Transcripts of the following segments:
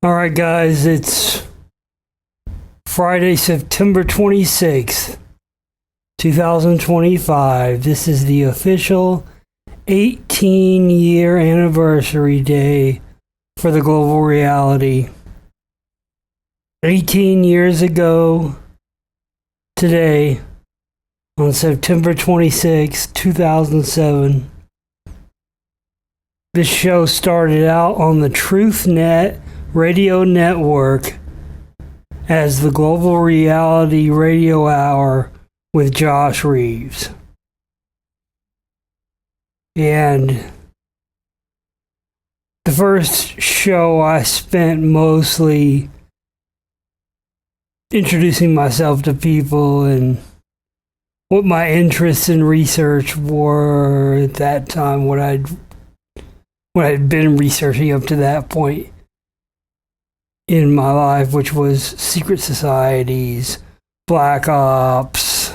All right, guys, it's Friday, September 26th, 2025. This is the official 18-year anniversary day for the global reality. 18 years ago today, on September 26th, 2007, this show started out on the TruthNet radio network as the Global Reality Radio Hour with Josh Reeves. And the first show I spent mostly introducing myself to people and what my interests in research were at that time, what I had been researching up to that point in my life, which was secret societies, black ops,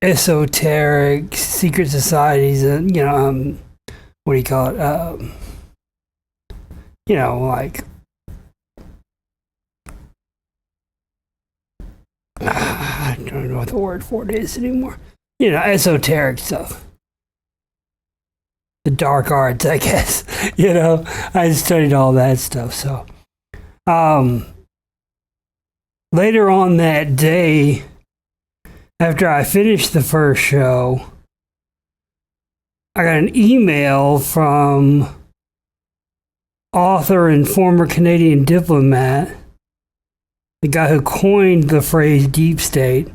esoteric secret societies, and what do you call it? Like I don't know what the word for it is anymore. Esoteric stuff. The dark arts, I guess. I studied all that stuff. So, later on that day, after I finished the first show, I got an email from author and former Canadian diplomat, the guy who coined the phrase deep state,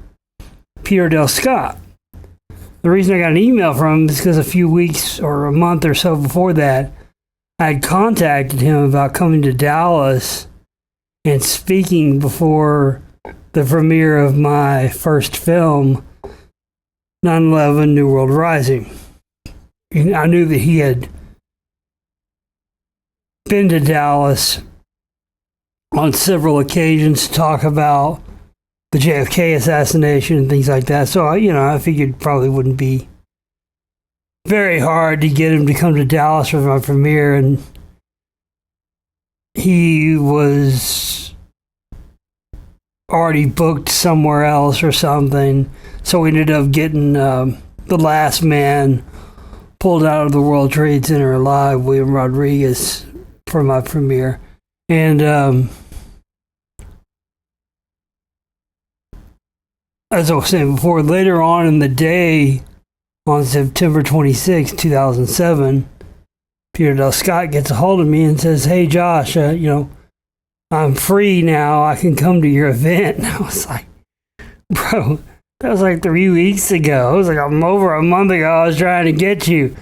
Peter Del Scott. The reason I got an email from him is because a few weeks or a month or so before that, I had contacted him about coming to Dallas and speaking before the premiere of my first film, 9/11 New World Rising. And I knew that he had been to Dallas on several occasions to talk about the JFK assassination and things like that. So, I figured probably wouldn't be very hard to get him to come to Dallas for my premiere. And he was already booked somewhere else or something. So we ended up getting the last man pulled out of the World Trade Center alive, William Rodriguez, for my premiere. And as I was saying before, later on in the day, on September 26, 2007, Peter Del Scott gets a hold of me and says, "Hey, Josh, I'm free now. I can come to your event." And I was like, bro, that was like 3 weeks ago. It was like over a month ago I was trying to get you.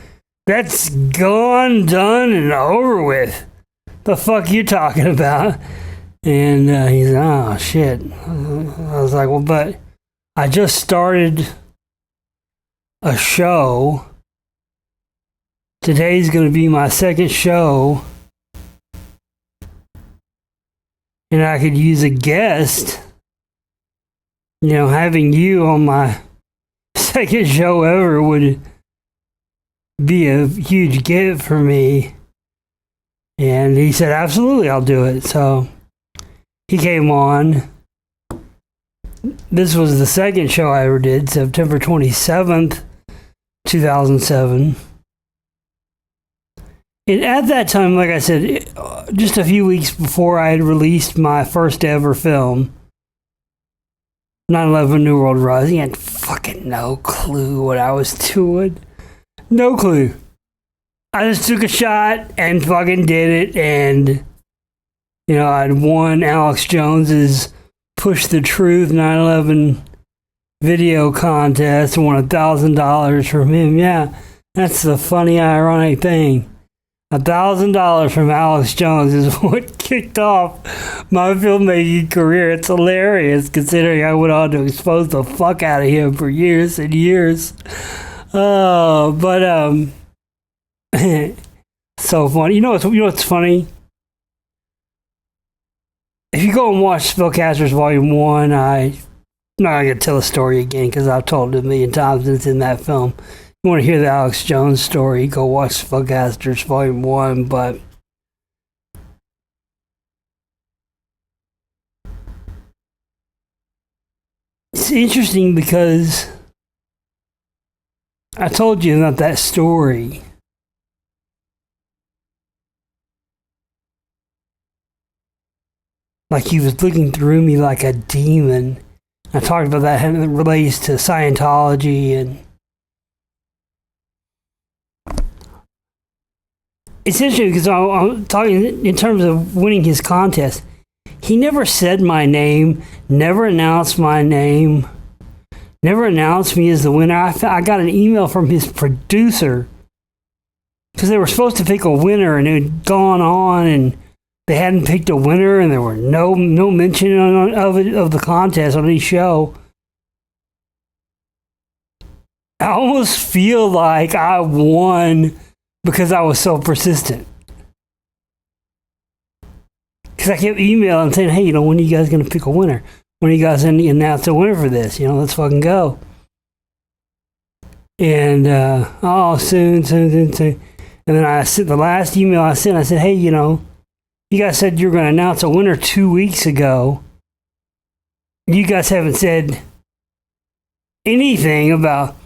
That's gone, done, and over with. The fuck you talking about? And he's like, "Oh, shit." I was like, "Well, but I just started a show. Today's going to be my second show. And I could use a guest. Having you on my second show ever would be a huge gift for me." And he said, "Absolutely, I'll do it." So he came on. This was the second show I ever did, September 27th, 2007. And at that time, like I said, just a few weeks before I had released my first ever film, 9/11 New World Rising, I had fucking no clue what I was doing. No clue. I just took a shot and fucking did it. And, I'd won Alex Jones's Push the Truth 9/11 video contest and won $1,000 from him. Yeah, that's the funny, ironic thing. $1,000 from Alex Jones is what kicked off my filmmaking career. It's hilarious considering I went on to expose the fuck out of him for years and years. So funny. You know what's funny? If you go and watch Spellcasters Volume 1, I'm not going to tell the story again because I've told it a million times and it's in that film. you want to hear the Alex Jones story, go watch Spellcasters Volume 1, but it's interesting because I told you about that story. Like he was looking through me like a demon. I talked about that how it relates to Scientology, and it's interesting because I'm talking in terms of winning his contest. He never said my name, never announced my name, never announced me as the winner. I got an email from his producer because they were supposed to pick a winner, and it had gone on, and they hadn't picked a winner, and there were no mention of the contest on any show. I almost feel like I won because I was so persistent. Because I kept emailing saying, hey, when are you guys going to pick a winner? When are you guys going to announce a winner for this? Let's fucking go. And, soon. And then I sent the last email I sent, I said, hey, you guys said you were going to announce a winner 2 weeks ago. You guys haven't said anything about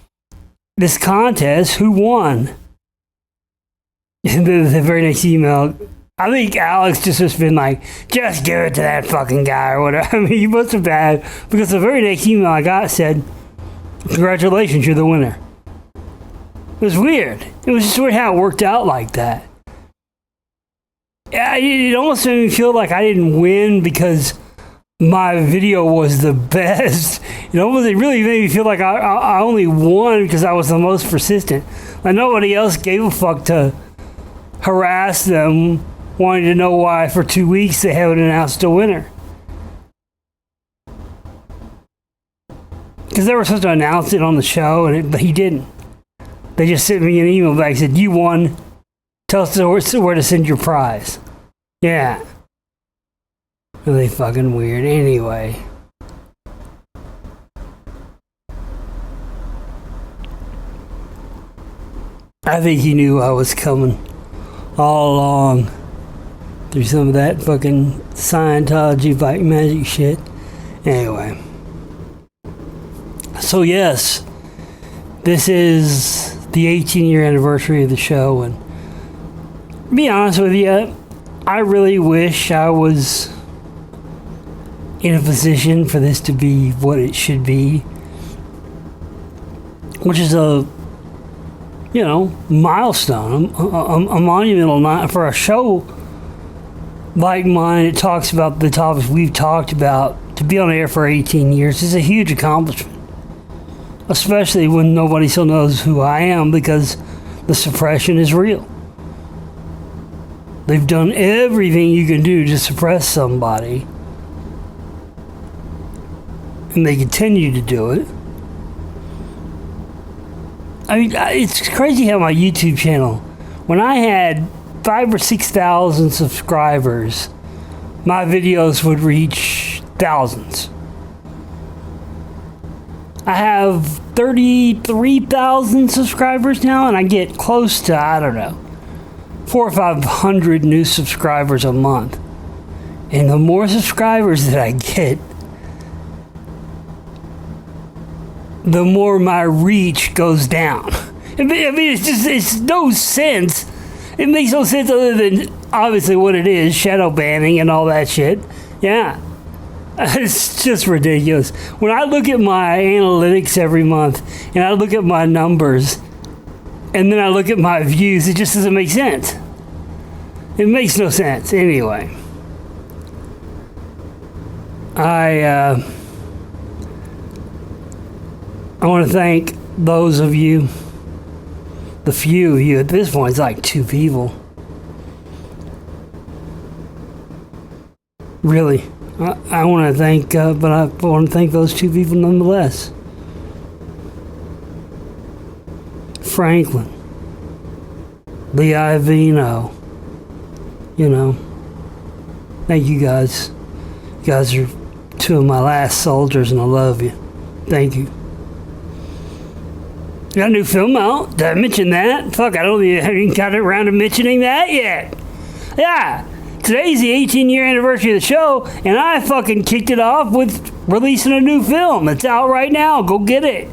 this contest. Who won? And then the very next email, I think Alex just has been like, just give it to that fucking guy or whatever. I mean, you must have had, because the very next email I got said, congratulations, you're the winner. It was weird. It was just weird how it worked out like that. It almost made me feel like I didn't win because my video was the best. It really made me feel like I only won because I was the most persistent. Like nobody else gave a fuck to harass them, wanting to know why for 2 weeks they haven't announced a winner. Because they were supposed to announce it on the show, but he didn't. They just sent me an email back and said, you won. Tell us where to send your prize. Yeah. Really fucking weird. Anyway. I think he knew I was coming all along through some of that fucking Scientology black magic shit. Anyway. So yes, this is the 18-year anniversary of the show, and to be honest with you, I really wish I was in a position for this to be what it should be, which is a milestone, a monumental night for a show like mine. It talks about the topics we've talked about. To be on air for 18 years is a huge accomplishment, especially when nobody still knows who I am because the suppression is real. They've done everything you can do to suppress somebody, and they continue to do it. I mean, it's crazy how my YouTube channel, when I had 5,000 or 6,000 subscribers, my videos would reach thousands. I have 33,000 subscribers now, and I get close to, 400 or 500 new subscribers a month. And the more subscribers that I get, the more my reach goes down. I mean, it's no sense. It makes no sense other than obviously what it is, shadow banning and all that shit. Yeah. It's just ridiculous. When I look at my analytics every month and I look at my numbers and then I look at my views, it just doesn't make sense. It makes no sense. Anyway. I want to thank those of you, the few of you, at this point it's like 2 people. Really. I want to thank, but I want to thank those 2 people nonetheless. Franklin, Lee Ivino, thank you guys. You guys are 2 of my last soldiers, and I love you. Thank you. Got a new film out. Did I mention that? Fuck, I haven't got around to mentioning that yet. Yeah. today's the 18-year anniversary of the show, and I fucking kicked it off with releasing a new film. It's out right now. Go get it.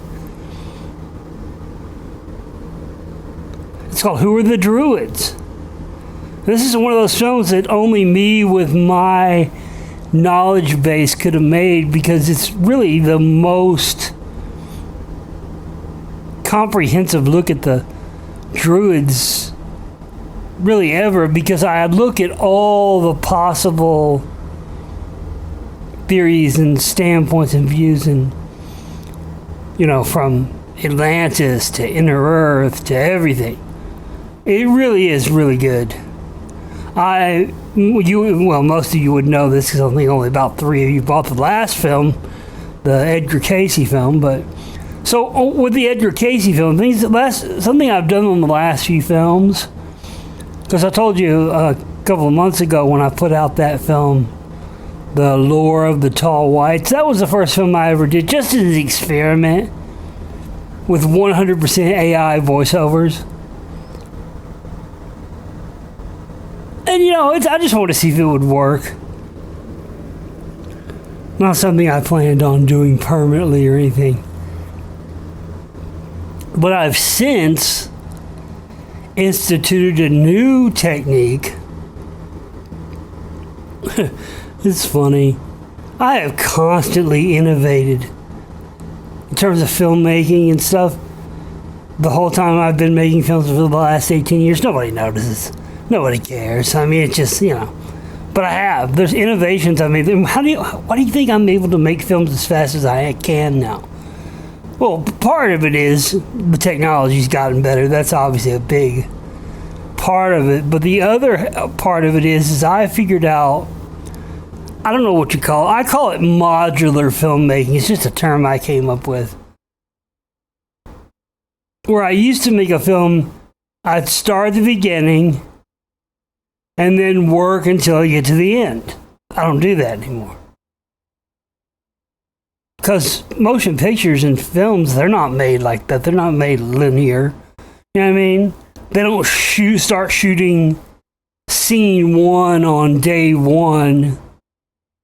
It's called Who Are the Druids? This is one of those films that only me with my knowledge base could have made, because it's really the most comprehensive look at the Druids really ever, because I look at all the possible theories and standpoints and views, and from Atlantis to Inner Earth to everything. It really is really good. Most of you would know this because I think only about 3 of you bought the last film, the Edgar Casey film. But so with the Edgar Casey film, something I've done on the last few films, because I told you a couple of months ago when I put out that film, The Lure of the Tall Whites, that was the first film I ever did, just as an experiment with 100% AI voiceovers. And I just want to see if it would work. Not something I planned on doing permanently or anything. But I've since instituted a new technique. It's funny. I have constantly innovated in terms of filmmaking and stuff. The whole time I've been making films for the last 18 years, nobody notices. Nobody cares. I mean, it's just, But I have. There's innovations I made. Why do you think I'm able to make films as fast as I can now? Well, part of it is the technology's gotten better. That's obviously a big part of it. But the other part of it is I figured out, I don't know what you call it. I call it modular filmmaking. It's just a term I came up with. Where I used to make a film, I'd start at the beginning and then work until I get to the end. I don't do that anymore. Because motion pictures and films, they're not made like that. They're not made linear. You know what I mean? They don't start shooting scene 1 on day 1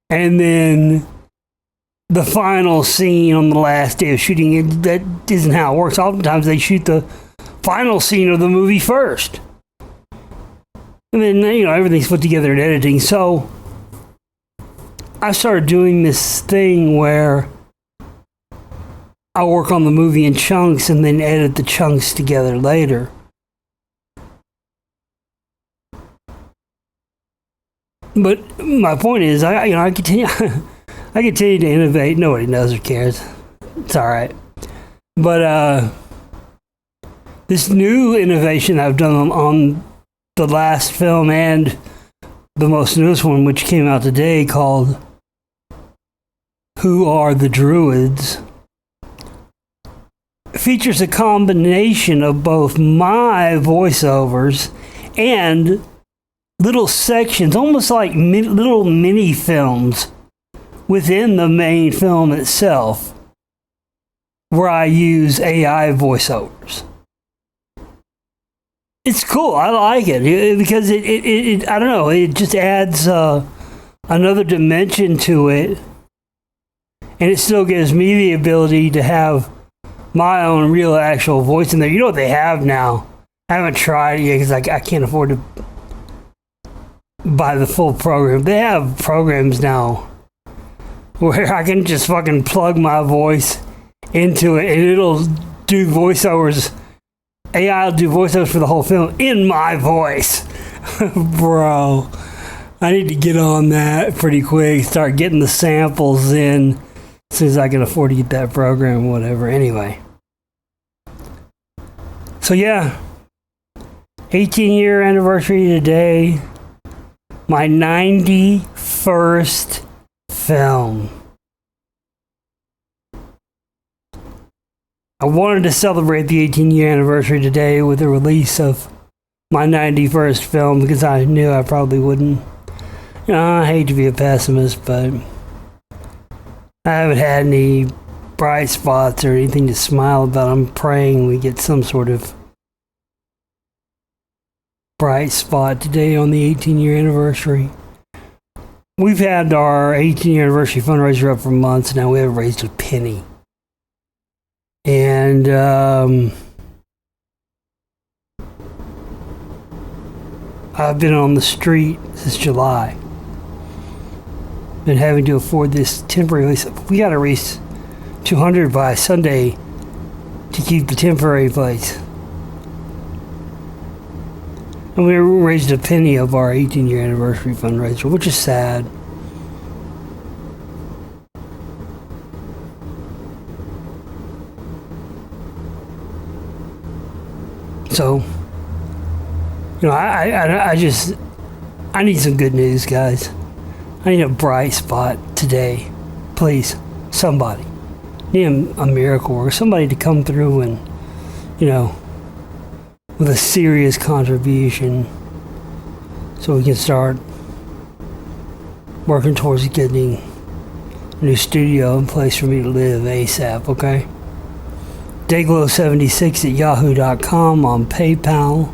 and then the final scene on the last day of shooting. That isn't how it works. Oftentimes they shoot the final scene of the movie first. And then, everything's put together in editing. So I started doing this thing where I work on the movie in chunks and then edit the chunks together later. But my point is, I continue to innovate. Nobody knows or cares. It's all right. But this new innovation I've done on the last film and the most newest one, which came out today, called Who Are the Druids, features a combination of both my voiceovers and little sections, almost like little mini films within the main film itself, where I use AI voiceovers. It's cool. I like it because it I don't know, it just adds another dimension to it, and it still gives me the ability to have my own real actual voice in there. You know what they have now? I haven't tried it yet because I can't afford to buy the full program. They have programs now where I can just fucking plug my voice into it and it'll do voiceovers. AI will do voiceovers for the whole film in my voice. Bro, I need to get on that pretty quick. Start getting the samples in as soon as I can afford to get that program, whatever. Anyway. So yeah, 18-year anniversary today. My 91st film. I wanted to celebrate the 18-year anniversary today with the release of my 91st film because I knew I probably wouldn't. I hate to be a pessimist, but I haven't had any bright spots or anything to smile about. I'm praying we get some sort of bright spot today on the 18-year anniversary. We've had our 18-year anniversary fundraiser up for months now. We haven't raised a penny. And I've been on the street since July. Been having to afford this temporary lease. We got to raise $200 by Sunday to keep the temporary place. And we raised a penny of our 18-year anniversary fundraiser, which is sad. So, you know, I need some good news, guys. I need a bright spot today. Please, somebody. I need a miracle or somebody to come through and, you know, with a serious contribution so we can start working towards getting a new studio in place for me to live ASAP, okay? Dayglow76@yahoo.com on PayPal.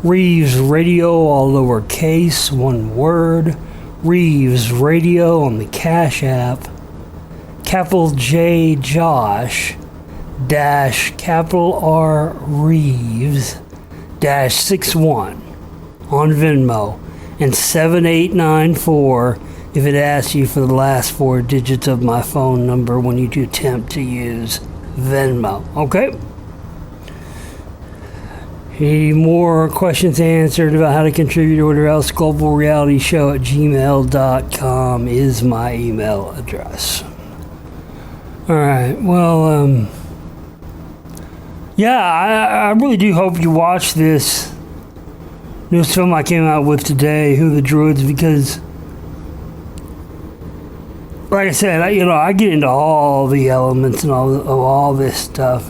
Reeves Radio, all lowercase, one word. Reeves Radio on the Cash App. Capital J Josh dash capital R Reeves dash 61 on Venmo, and 7894 if it asks you for the last 4 digits of my phone number when you do attempt to use Venmo. Okay? Any more questions answered about how to contribute or whatever else? globalrealityshow@gmail.com is my email address. Alright, well, yeah, I really do hope you watch this newest film I came out with today, Who the Druids, because, like I said, I get into all the elements and all this stuff,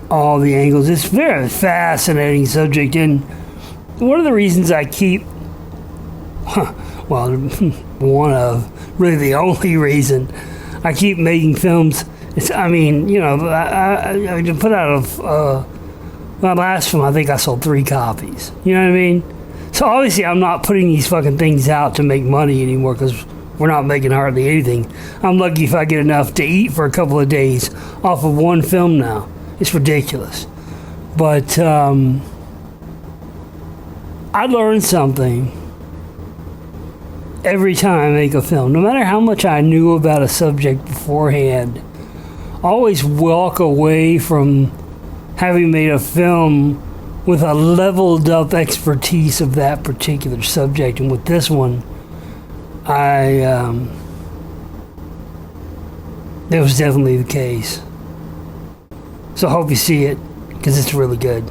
all the angles. It's a very fascinating subject, and one of the reasons I keep, one of, really the only reason I keep making films, it's, I put out my last film, I think I sold 3 copies. You know what I mean? So obviously I'm not putting these fucking things out to make money anymore, because we're not making hardly anything. I'm lucky if I get enough to eat for a couple of days off of one film now. It's ridiculous. But I learned something every time I make a film. No matter how much I knew about a subject beforehand, I always walk away from having made a film with a leveled up expertise of that particular subject. And with this one, that was definitely the case. So I hope you see it, because it's really good.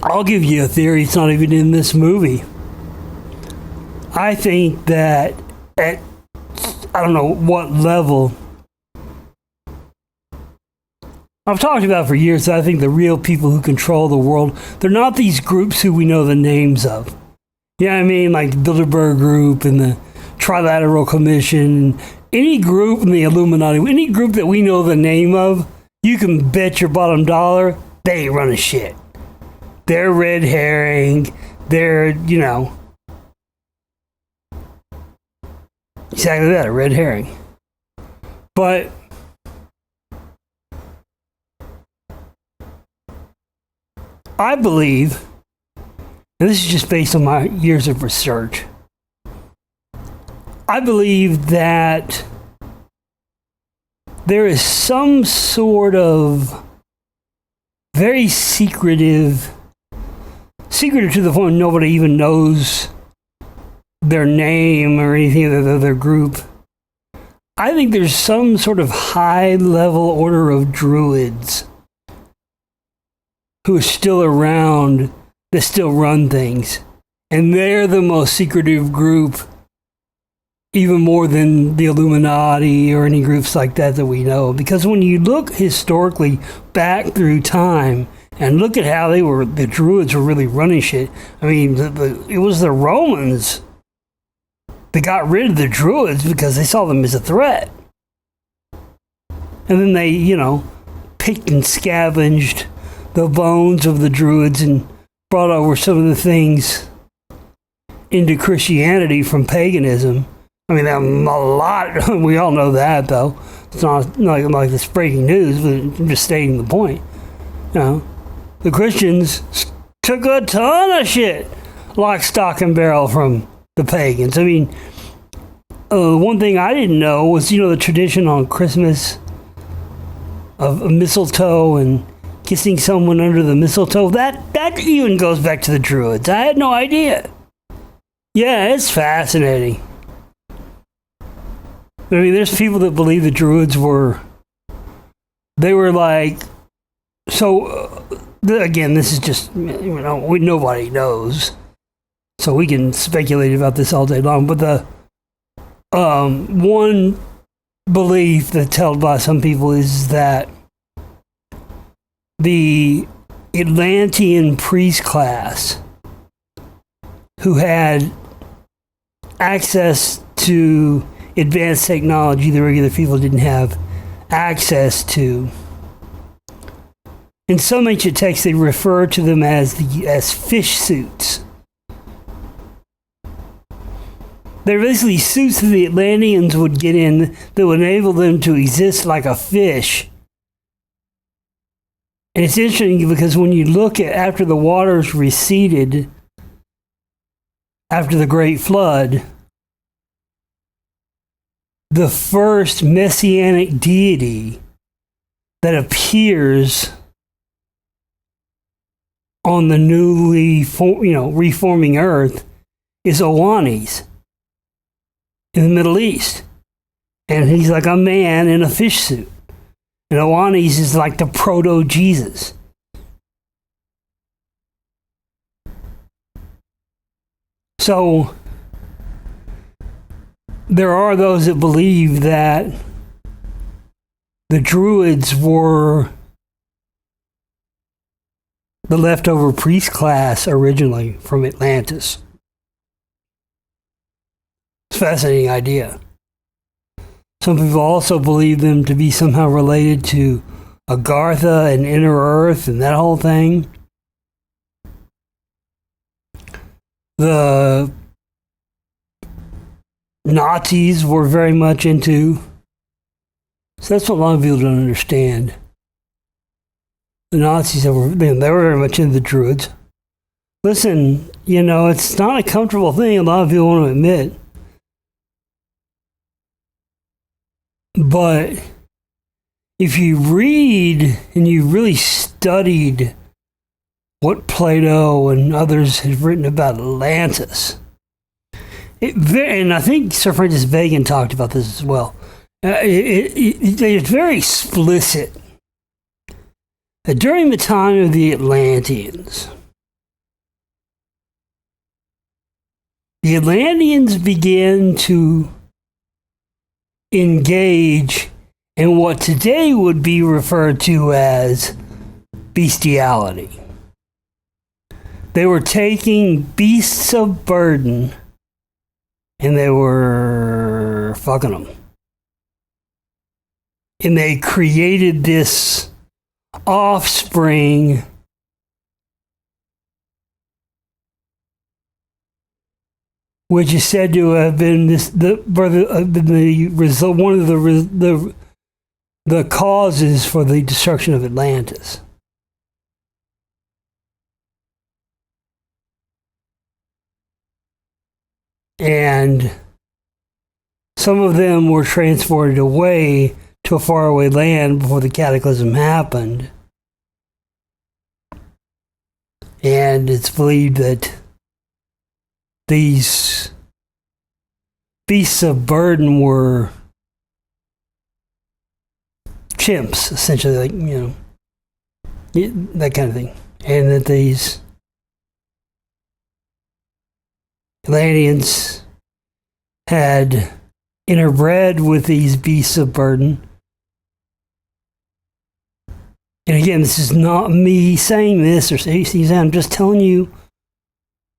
I'll give you a theory. It's not even in this movie. I think that at, I don't know what level, I've talked about for years that I think the real people who control the world, they're not these groups who we know the names of. You know what I mean? Like the Bilderberg Group and the Trilateral Commission, any group in the Illuminati, any group that we know the name of, you can bet your bottom dollar they ain't running shit. They're red herring. They're, exactly that, a red herring. But I believe, and this is just based on my years of research, I believe that there is some sort of very secretive to the point nobody even knows their name or anything of their group. I think there's some sort of high-level order of druids who are still around that still run things. And they're the most secretive group, even more than the Illuminati or any groups like that we know. Because when you look historically back through time and look at how the druids were really running shit. I mean, it was the Romans that got rid of the druids because they saw them as a threat. And then they, picked and scavenged the bones of the Druids and brought over some of the things into Christianity from paganism. I mean, a lot. We all know that, though. It's not like this breaking news, but I'm just stating the point. The Christians took a ton of shit, lock, stock, and barrel from the pagans. I mean, one thing I didn't know was, the tradition on Christmas of mistletoe and kissing someone under the mistletoe. That even goes back to the Druids. I had no idea. Yeah, it's fascinating. I mean, there's people that believe the Druids were like, so, again, this is just, nobody knows. So we can speculate about this all day long. But the one belief that's held by some people is that the Atlantean priest class who had access to advanced technology the regular people didn't have access to. In some ancient texts, they refer to them as fish suits. They're basically suits that the Atlanteans would get in that would enable them to exist like a fish. And it's interesting because when you look at after the waters receded, after the Great Flood, the first messianic deity that appears on the newly reforming earth is Owanis in the Middle East. And he's like a man in a fish suit. And Owanis is like the proto-Jesus. So there are those that believe that the Druids were the leftover priest class originally from Atlantis. It's a fascinating idea. Some people also believe them to be somehow related to Agartha and Inner Earth and that whole thing. The Nazis were very much into. So that's what a lot of people don't understand. The Nazis, they were very much into the Druids. Listen, it's not a comfortable thing a lot of people want to admit. But if you read and you really studied what Plato and others have written about Atlantis, and I think Sir Francis Bacon talked about this as well, it's very explicit that during the time of the Atlanteans began to engage in what today would be referred to as bestiality. They were taking beasts of burden and they were fucking them. And they created this offspring which is said to have been one of the causes for the destruction of Atlantis. And some of them were transported away to a faraway land before the cataclysm happened. And it's believed that these beasts of burden were chimps, essentially, that kind of thing. And that these Atlanteans had interbred with these beasts of burden. And again, this is not me saying this or saying, I'm just telling you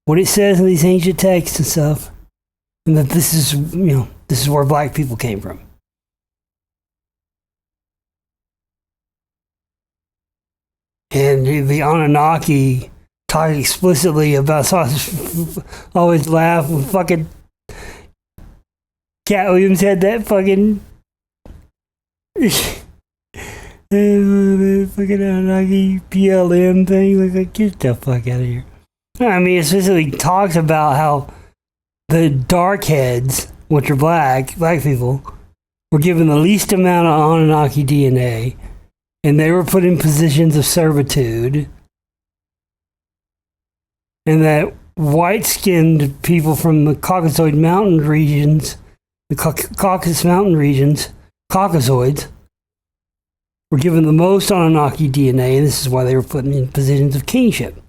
what it says in these ancient texts and stuff, and that this is where black people came from. And the Anunnaki talk explicitly about, so I always laugh when fucking Cat Williams had that fucking fucking Anunnaki PLM thing. Like, get the fuck out of here. I mean, it specifically talks about how the dark heads, which are black people, were given the least amount of Anunnaki DNA, and they were put in positions of servitude, and that white-skinned people from the Caucasoid mountain regions, the Caucasus mountain regions, Caucasoids, were given the most Anunnaki DNA, and this is why they were put in positions of kingship.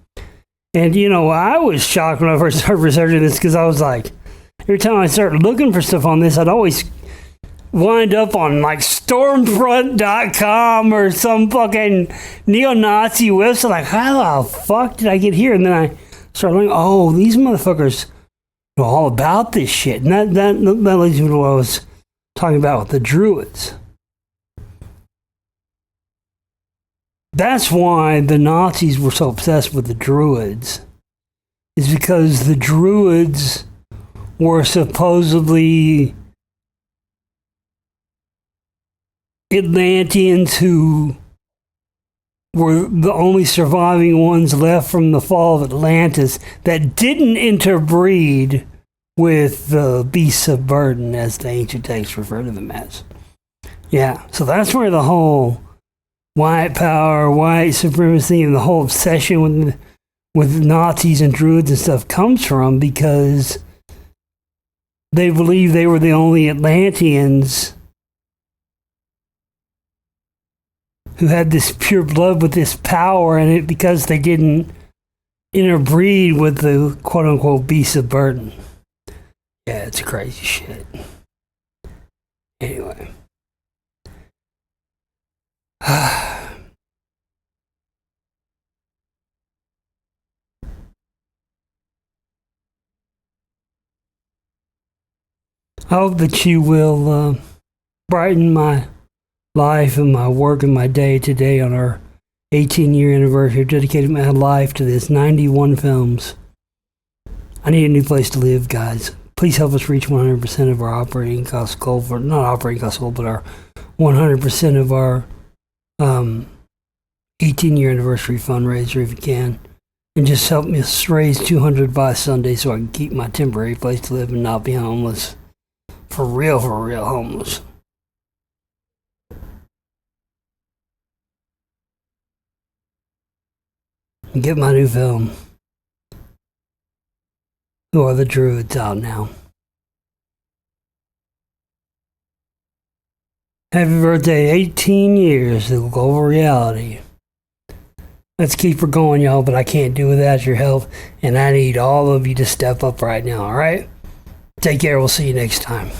And, you know, I was shocked when I first started researching this, because I was like, every time I started looking for stuff on this, I'd always wind up on, like, Stormfront.com or some fucking neo-Nazi website. Like, how the fuck did I get here? And then I started looking, oh, these motherfuckers know all about this shit. And that leads me to what I was talking about with the Druids. That's why the Nazis were so obsessed with the Druids, is because the Druids were supposedly Atlanteans who were the only surviving ones left from the fall of Atlantis that didn't interbreed with the beasts of burden, as the ancient texts refer to them as. Yeah, so that's where the whole white power, white supremacy, and the whole obsession with Nazis and Druids and stuff comes from, because they believe they were the only Atlanteans who had this pure blood with this power in it, because they didn't interbreed with the quote-unquote beasts of burden. Yeah, it's crazy shit. Anyway. I hope that you will brighten my life and my work and my day today on our 18-year anniversary. I've dedicated my life to this 91 films. I need a new place to live, guys. Please help us reach 100% of our operating cost goal, for not operating cost goal, but our 100% of our 18-year anniversary fundraiser if you can. And just help me raise $200 by Sunday so I can keep my temporary place to live and not be homeless. For real homeless. And get my new film, Who Are the Druids, out now. Happy birthday, 18 years to Global Reality. Let's keep her going, y'all, but I can't do without your help, and I need all of you to step up right now, alright? Take care, we'll see you next time.